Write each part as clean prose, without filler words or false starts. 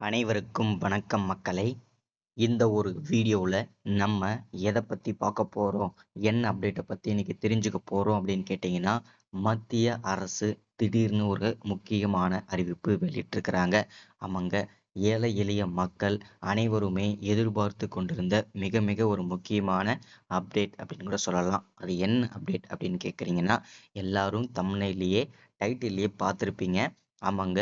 அனைவருக்கும் வணக்கம் மக்களே. இந்த ஒரு வீடியோவில் நம்ம எதை பற்றி பார்க்க போகிறோம், என்ன அப்டேட்டை பற்றி இன்னைக்கு தெரிஞ்சுக்க போகிறோம் அப்படின்னு கேட்டிங்கன்னா, மத்திய அரசு திடீர்னு ஒரு முக்கியமான அறிவிப்பு வெளியிட்டிருக்கிறாங்க. ஆமாங்க, ஏழை எளிய மக்கள் அனைவருமே எதிர்பார்த்து கொண்டிருந்த மிக மிக ஒரு முக்கியமான அப்டேட் அப்படின்னு கூட சொல்லலாம். அது என்ன அப்டேட் அப்படின்னு கேட்குறீங்கன்னா, எல்லாரும் தம்ப்நெயிலேயே டைட்டில்லையே பார்த்துருப்பீங்க. ஆமாங்க,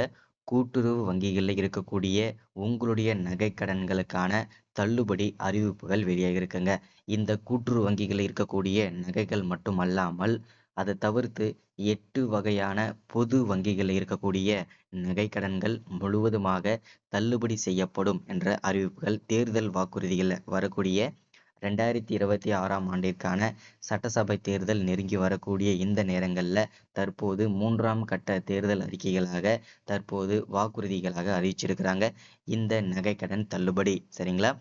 கூட்டுறவு வங்கிகளில் இருக்கக்கூடிய உங்களுடைய நகைக்கடன்களுக்கான தள்ளுபடி அறிவிப்புகள் வெளியாகியிருக்குங்க. இந்த கூட்டுறவு வங்கிகளில் இருக்கக்கூடிய நகைகள் மட்டுமல்லாமல் அதை தவிர்த்து 8 வகையான பொது வங்கிகளில் இருக்கக்கூடிய நகைக்கடன்கள் முழுவதுமாக தள்ளுபடி செய்யப்படும் என்ற அறிவிப்புகள் தேர்தல் வாக்குறுதிகள் வரக்கூடிய 2026ஆம் ஆண்டிற்கான சட்டசபை தேர்தல் நெருங்கி வரக்கூடிய இந்த நேரங்களில் தற்போது 3ஆம் கட்ட தேர்தல் அறிக்கைகளாக தற்போது வாக்குறுதிகளாக அறிவிச்சிருக்கிறாங்க இந்த நகைக்கடன் தள்ளுபடி. சரிங்களா?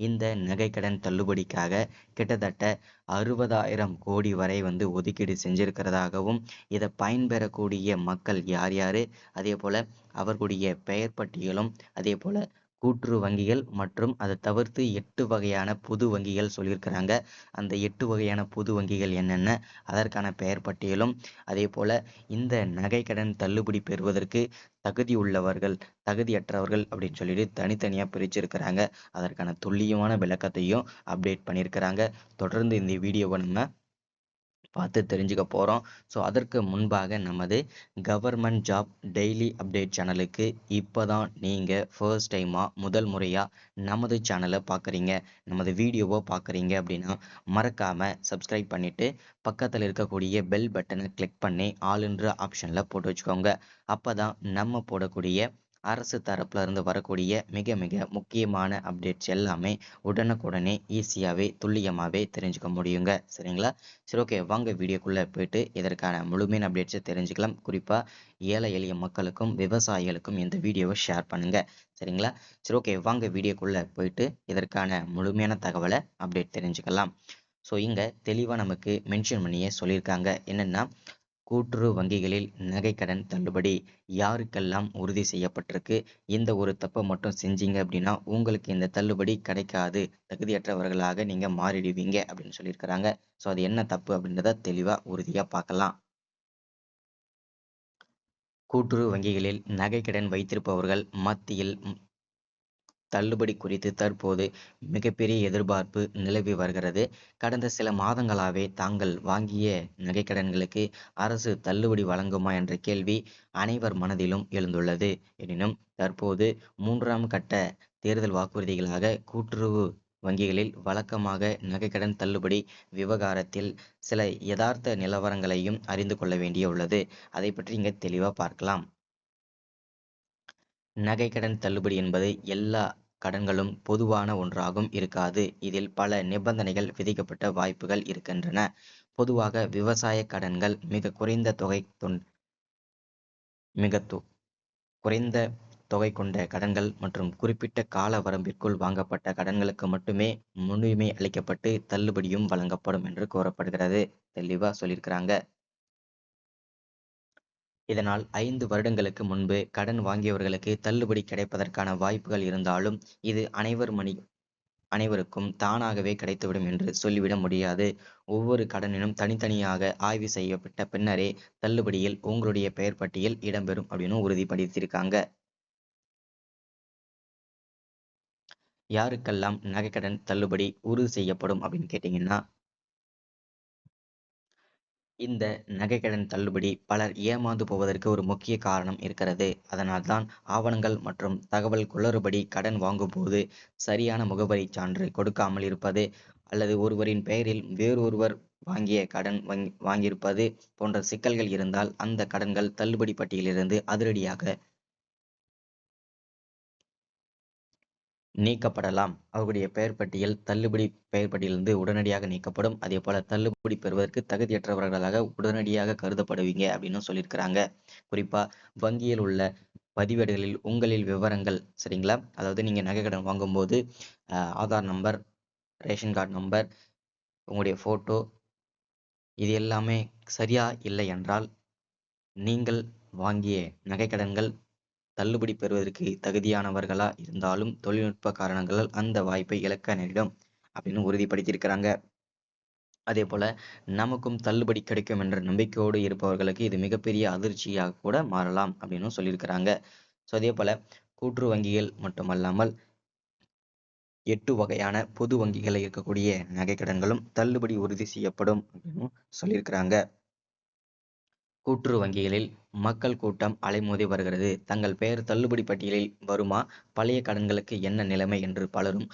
இந்த நகைக்கடன் தள்ளுபடிக்காக கிட்டத்தட்ட 60,000 கோடி வரை ஒதுக்கீடு செஞ்சிருக்கிறதாகவும், இதை பயன்பெறக்கூடிய மக்கள் யார் யாரு, அதே போல அவர்களுடைய பெயர் பட்டியலும், அதே போல கூட்டுறவு வங்கிகள் மற்றும் அதை தவிர்த்து 8 வகையான பொது வங்கிகள் சொல்லியிருக்கிறாங்க. அந்த 8 வகையான பொது வங்கிகள் என்னென்ன, அதற்கான பெயர் பட்டியலும், அதே போல இந்த நகைக்கடன் தள்ளுபடி பெறுவதற்கு தகுதி உள்ளவர்கள், தகுதியற்றவர்கள் அப்படின்னு சொல்லிட்டு தனித்தனியாக பிரிச்சிருக்கிறாங்க. அதற்கான துல்லியமான விளக்கத்தையும் அப்டேட் பண்ணியிருக்கிறாங்க. தொடர்ந்து இந்த வீடியோவை நம்ம பார்த்து தெரிஞ்சுக்க போகிறோம். ஸோ அதற்கு முன்பாக நமது கவர்மெண்ட் ஜாப் டெய்லி அப்டேட் சேனலுக்கு இப்போ தான் நீங்கள் ஃபர்ஸ்ட் டைமாக முதல் முறையாக நமது சேனலை பார்க்குறீங்க, நமது வீடியோவை பார்க்குறீங்க அப்படின்னா மறக்காமல் சப்ஸ்கிரைப் பண்ணிவிட்டு பக்கத்தில் இருக்கக்கூடிய பெல் பட்டனை கிளிக் பண்ணி ஆளுன்ற ஆப்ஷனில் போட்டு வச்சுக்கோங்க. அப்போ தான் நம்ம போடக்கூடிய அரசு தரப்புல இருந்து வரக்கூடிய மிக மிக முக்கியமான அப்டேட்ஸ் எல்லாமே உடனுக்குடனே ஈஸியாகவே துல்லியமாகவே தெரிஞ்சுக்க முடியுங்க. சரிங்களா? சரி, ஓகே, வாங்க வீடியோக்குள்ளே போயிட்டு இதற்கான முழுமையான அப்டேட்ஸை தெரிஞ்சுக்கலாம். குறிப்பாக ஏழை எளிய மக்களுக்கும் விவசாயிகளுக்கும் இந்த வீடியோவை ஷேர் பண்ணுங்க. சரிங்களா? சரி, ஓகே, வாங்க வீடியோக்குள்ளே போயிட்டு இதற்கான முழுமையான தகவலை அப்டேட் தெரிஞ்சுக்கலாம். ஸோ இங்கே தெளிவாக நமக்கு மென்ஷன் பண்ணியே சொல்லியிருக்காங்க. என்னென்னா, கூட்டுறவு வங்கிகளில் நகைக்கடன் தள்ளுபடி யாருக்கெல்லாம் உறுதி செய்யப்பட்டிருக்கு, இந்த ஒரு தப்பை மட்டும் செஞ்சீங்க அப்படின்னா உங்களுக்கு இந்த தள்ளுபடி கிடைக்காது, தகுதியற்றவர்களாக நீங்கள் மாறிடுவீங்க அப்படின்னு சொல்லியிருக்கிறாங்க. ஸோ அது என்ன தப்பு அப்படின்றத தெளிவாக உறுதியாக பார்க்கலாம். கூட்டுறவு வங்கிகளில் நகைக்கடன் வைத்திருப்பவர்கள் மத்தியில் தள்ளுபடி குறித்து தற்போது மிகப்பெரிய எதிர்பார்ப்பு நிலவி வருகிறது. கடந்த சில மாதங்களாகவே தாங்கள் வாங்கிய நகைக்கடன்களுக்கு அரசு தள்ளுபடி வழங்குமா என்ற கேள்வி அனைவர் மனதிலும் எழுந்துள்ளது. எனினும் தற்போது 3ஆம் கட்ட தேர்தல் வாக்குறுதிகளாக கூட்டுறவு வங்கிகளில் வழக்கமாக நகைக்கடன் தள்ளுபடி விவகாரத்தில் சில யதார்த்த நிலவரங்களையும் அறிந்து கொள்ள வேண்டிய உள்ளது. அதை பற்றி இங்கே தெளிவாக பார்க்கலாம். நகைக்கடன் தள்ளுபடி என்பது எல்லா கடன்களும் பொதுவான ஒன்றாகவும் இருக்காது. இதில் பல நிபந்தனைகள் விதிக்கப்பட்ட வாய்ப்புகள் இருக்கின்றன. பொதுவாக விவசாய கடன்கள் மிக குறைந்த தொகை மிக குறைந்த தொகை கொண்ட கடன்கள் மற்றும் குறிப்பிட்ட கால வரம்பிற்குள் வாங்கப்பட்ட கடன்களுக்கு மட்டுமே முன்னுரிமை அளிக்கப்பட்டு தள்ளுபடியும் வழங்கப்படும் என்று கூறப்படுகிறது. தெளிவா சொல்லியிருக்கிறாங்க. இதனால் 5 வருடங்களுக்கு முன்பு கடன் வாங்கியவர்களுக்கு தள்ளுபடி கிடைப்பதற்கான வாய்ப்புகள் இருந்தாலும், இது அனைவருக்கும் தானாகவே கிடைத்துவிடும் என்று சொல்லிவிட முடியாது. ஒவ்வொரு கடனிலும் தனித்தனியாக ஆய்வு செய்யப்பட்ட பின்னரே தள்ளுபடியில் உங்களுடைய பெயர் பட்டியல் இடம்பெறும் அப்படின்னு உறுதிப்படுத்தியிருக்காங்க. யாருக்கெல்லாம் நகைக்கடன் தள்ளுபடி உறுதி செய்யப்படும் அப்படின்னு கேட்டிங்கன்னா, இந்த நகைக்கடன் தள்ளுபடி பலர் ஏமாந்து போவதற்கு ஒரு முக்கிய காரணம் இருக்கிறது. அதனால்தான் ஆவணங்கள் மற்றும் தகவல் குளறுபடி, கடன் வாங்கும்போது சரியான முகவரி சான்று கொடுக்காமல் இருப்பது, அல்லது ஒருவரின் பெயரில் வேறொருவர் வாங்கிய கடன் வாங்கியிருப்பது போன்ற சிக்கல்கள் இருந்தால் அந்த கடன்கள் தள்ளுபடி பட்டியலிருந்து அதிரடியாக நீக்கப்படலாம். அவர்களுடைய பெயர் பட்டியல் தள்ளுபடி பெயர் பட்டியலிருந்து உடனடியாக நீக்கப்படும். அதே போல தள்ளுபடி பெறுவதற்கு தகுதியற்றவர்களாக உடனடியாக கருதப்படுவீங்க அப்படின்னு சொல்லியிருக்கிறாங்க. குறிப்பா வங்கியில் உள்ள பதிவேடுகளில் உங்களில் விவரங்கள், சரிங்களா, அதாவது நீங்க நகை கடன் வாங்கும்போது Aadhaar number, ration card number, உங்களுடைய போட்டோ, இது எல்லாமே சரியா இல்லை என்றால் நீங்கள் வாங்கிய நகைக்கடன்கள் தள்ளுபடி பெறுவதற்கு தகுதியானவர்களா இருந்தாலும் தொழில்நுட்ப காரணங்களால் அந்த வாய்ப்பை இழக்க நேரிடும் அப்படின்னு உறுதிப்படுத்தியிருக்கிறாங்க. அதே போல நமக்கும் தள்ளுபடி கிடைக்கும் என்ற நம்பிக்கையோடு இருப்பவர்களுக்கு இது மிகப்பெரிய அதிர்ச்சியாக கூட மாறலாம் அப்படின்னு சொல்லியிருக்கிறாங்க. ஸோ அதே போல கூட்டுறவு வங்கிகள் மட்டுமல்லாமல் 8 வகையான பொது வங்கிகளில் இருக்கக்கூடிய நகைக்கடன்களும் தள்ளுபடி உறுதி செய்யப்படும் அப்படின்னு சொல்லியிருக்கிறாங்க. கூட்டுறவு வங்கிகளில் மக்கள் கூட்டம் அலைமோதி வருகிறது. தங்கள் பெயர் தள்ளுபடி பட்டியலில் வருமா? பழைய கடன்களுக்கு என்ன நிலைமை என்று பலரும்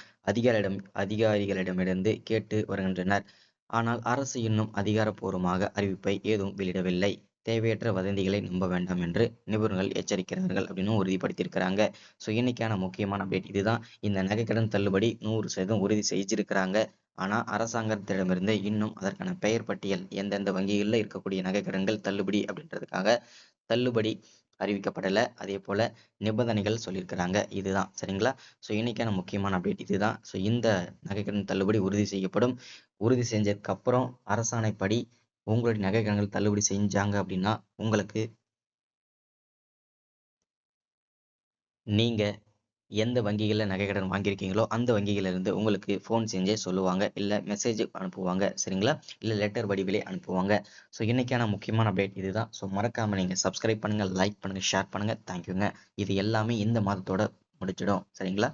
அதிகாரிகளிடமிருந்து கேட்டு வருகின்றனர். ஆனால் அரசு இன்னும் அதிகாரப்பூர்வமாக அறிவிப்பை ஏதும் வெளியிடவில்லை. தேவையற்ற வதந்திகளை நம்ப வேண்டாம் என்று நிபுணர்கள் எச்சரிக்கிறார்கள் அப்படின்னு உறுதிப்படுத்தியிருக்கிறாங்க. ஸோ இன்னைக்கான முக்கியமான அப்டேட் இதுதான். இந்த நகைக்கடன் தள்ளுபடி 100% உறுதி செஞ்சிருக்கிறாங்க. ஆனா அரசாங்கத்திடமிருந்து இன்னும் அதற்கான பெயர் பட்டியல் எந்தெந்த வங்கிகளில் இருக்கக்கூடிய நகைக்கடன்கள் தள்ளுபடி அப்படின்றதுக்காக தள்ளுபடி அறிவிக்கப்படலை. அதே போல நிபந்தனைகள் சொல்லியிருக்கிறாங்க. இதுதான் சரிங்களா. ஸோ இன்னைக்கான முக்கியமான அப்டேட் இதுதான். ஸோ இந்த நகைக்கடன் தள்ளுபடி உறுதி செய்யப்படும். உறுதி செஞ்சதுக்கு அப்புறம் அரசாணைப்படி உங்களுடைய நகைக்கடன்கள் தள்ளுபடி செஞ்சாங்க அப்படின்னா உங்களுக்கு நீங்க எந்த வங்கிகளில் நகைக்கடன் வாங்கியிருக்கீங்களோ அந்த வங்கிகளிலிருந்து உங்களுக்கு ஃபோன் செஞ்சே சொல்லுவாங்க, இல்லை மெசேஜ் அனுப்புவாங்க சரிங்களா, இல்லை லெட்டர் வடிவிலே அனுப்புவாங்க. ஸோ இன்னைக்கான முக்கியமான அப்டேட் இதுதான். ஸோ மறக்காமல் நீங்கள் சப்ஸ்கிரைப் பண்ணுங்கள், லைக் பண்ணுங்கள், ஷேர் பண்ணுங்கள். தேங்க்யூங்க. இது எல்லாமே இந்த மாதத்தோட முடிச்சிடும் சரிங்களா.